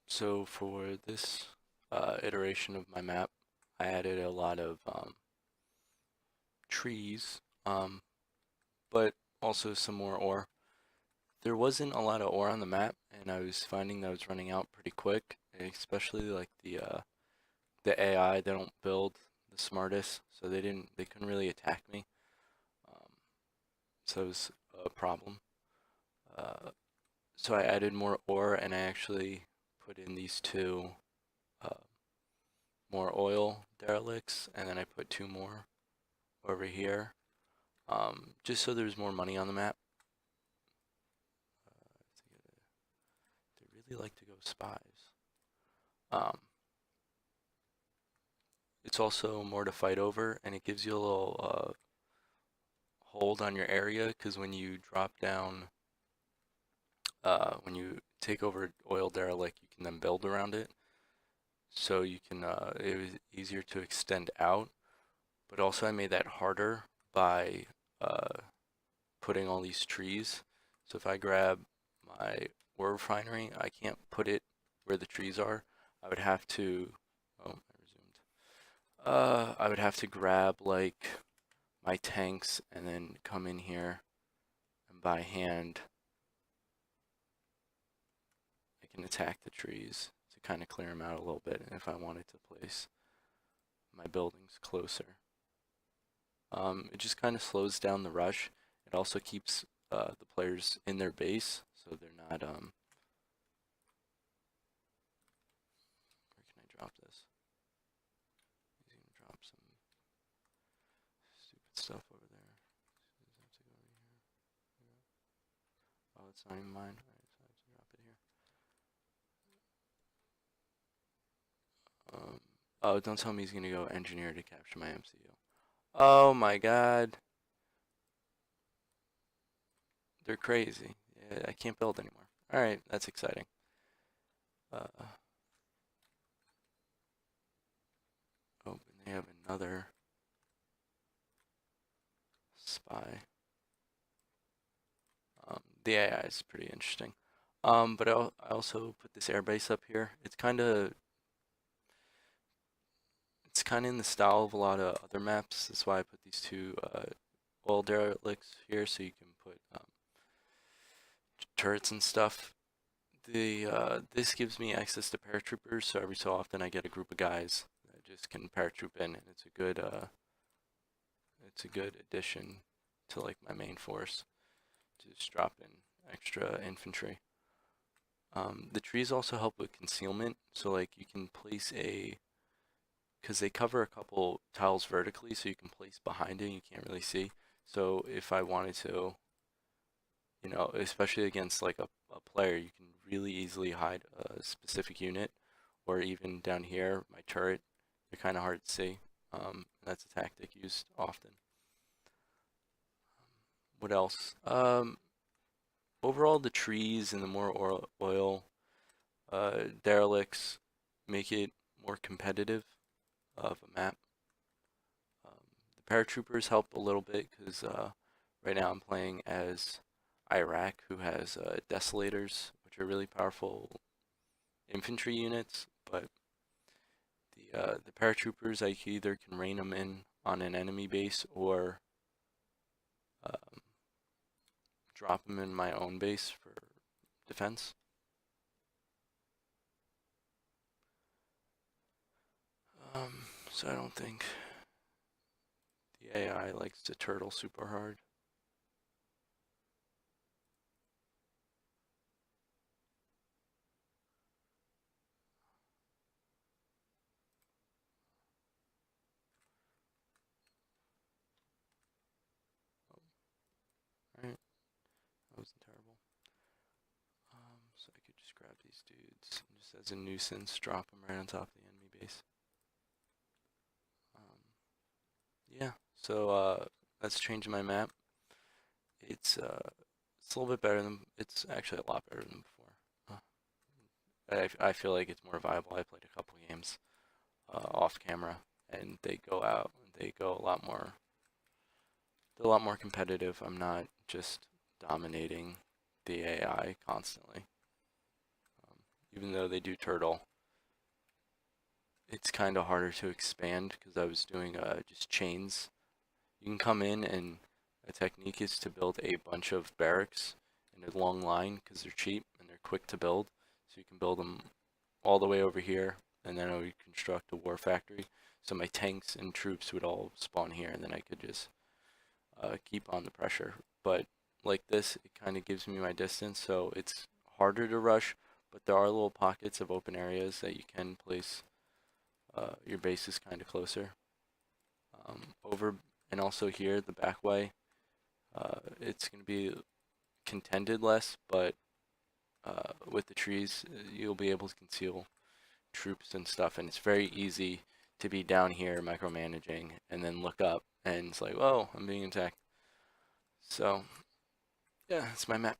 So for this iteration of my map, I added a lot of trees, but also some more ore. There wasn't a lot of ore on the map, and I was finding that I was running out pretty quick, especially like the AI. They don't build the smartest, so they couldn't really attack me. Um, so it was a problem. Uh, so I added more ore, and I actually put in these two uh, more oil derelicts, and then I put two more over here, just so there's more money on the map. They really like to go spies. Um, it's also more to fight over, and it gives you a little hold on your area, because when you drop down, when you take over oil derelict, you can then build around it. So you can, it was easier to extend out, but also I made that harder by uh, putting all these trees. So if I grab my ore refinery, I can't put it where the trees are. I would have to, oh, I resumed. I would have to grab like my tanks and then come in here and by hand, I can attack the trees to kind of clear them out a little bit. And if I wanted to place my buildings closer, it just kind of slows down the rush. It also keeps the players in their base, so they're not where can I drop this? He's gonna drop some stupid stuff over there. Does it have to go over here? Oh, it's not even mine. Alright, so I have to drop it here. Oh, don't tell me he's gonna go engineer to capture my MCU. Oh my god. They're crazy. Yeah, I can't build anymore. Alright, that's exciting. Oh, and they have another spy. The AI is pretty interesting. But I also put this airbase up here. It's kind of in the style of a lot of other maps. That's why I put these two oil derelicts here, so you can put turrets and stuff. This gives me access to paratroopers, so every so often I get a group of guys that just can paratroop in, and it's a good addition to like my main force to just drop in extra infantry. The trees also help with concealment, so like you can place because they cover a couple tiles vertically, so you can place behind it and you can't really see. So if I wanted to, especially against like a player, you can really easily hide a specific unit, or even down here, my turret, they're kind of hard to see. That's a tactic used often. What else? Overall, the trees and the more oil derelicts make it more competitive of a map. The paratroopers help a little bit because right now I'm playing as Iraq, who has desolators, which are really powerful infantry units. But the paratroopers, I either can rain them in on an enemy base or um, drop them in my own base for defense. So I don't think the AI likes to turtle super hard. Oh, alright, that wasn't terrible. So I could just grab these dudes and just as a nuisance, drop them right on top of the enemy base. Yeah, so that's changing my map. It's a little bit better than it's actually a lot better than before. I feel like it's more viable. I played a couple games off camera, and they go out. They go a lot more. They're a lot more competitive. I'm not just dominating the AI constantly. even though they do turtle, it's kind of harder to expand because I was doing just chains. You can come in, and a technique is to build a bunch of barracks in a long line because they're cheap and they're quick to build. So you can build them all the way over here, and then I would construct a war factory. So my tanks and troops would all spawn here, and then I could just keep on the pressure. But like this, it kind of gives me my distance, so it's harder to rush, but there are little pockets of open areas that you can place your bases kind of closer. Over and also here, the back way, it's going to be contended less, but with the trees, you'll be able to conceal troops and stuff, and it's very easy to be down here micromanaging and then look up and it's like, whoa, I'm being attacked. So yeah, that's my map.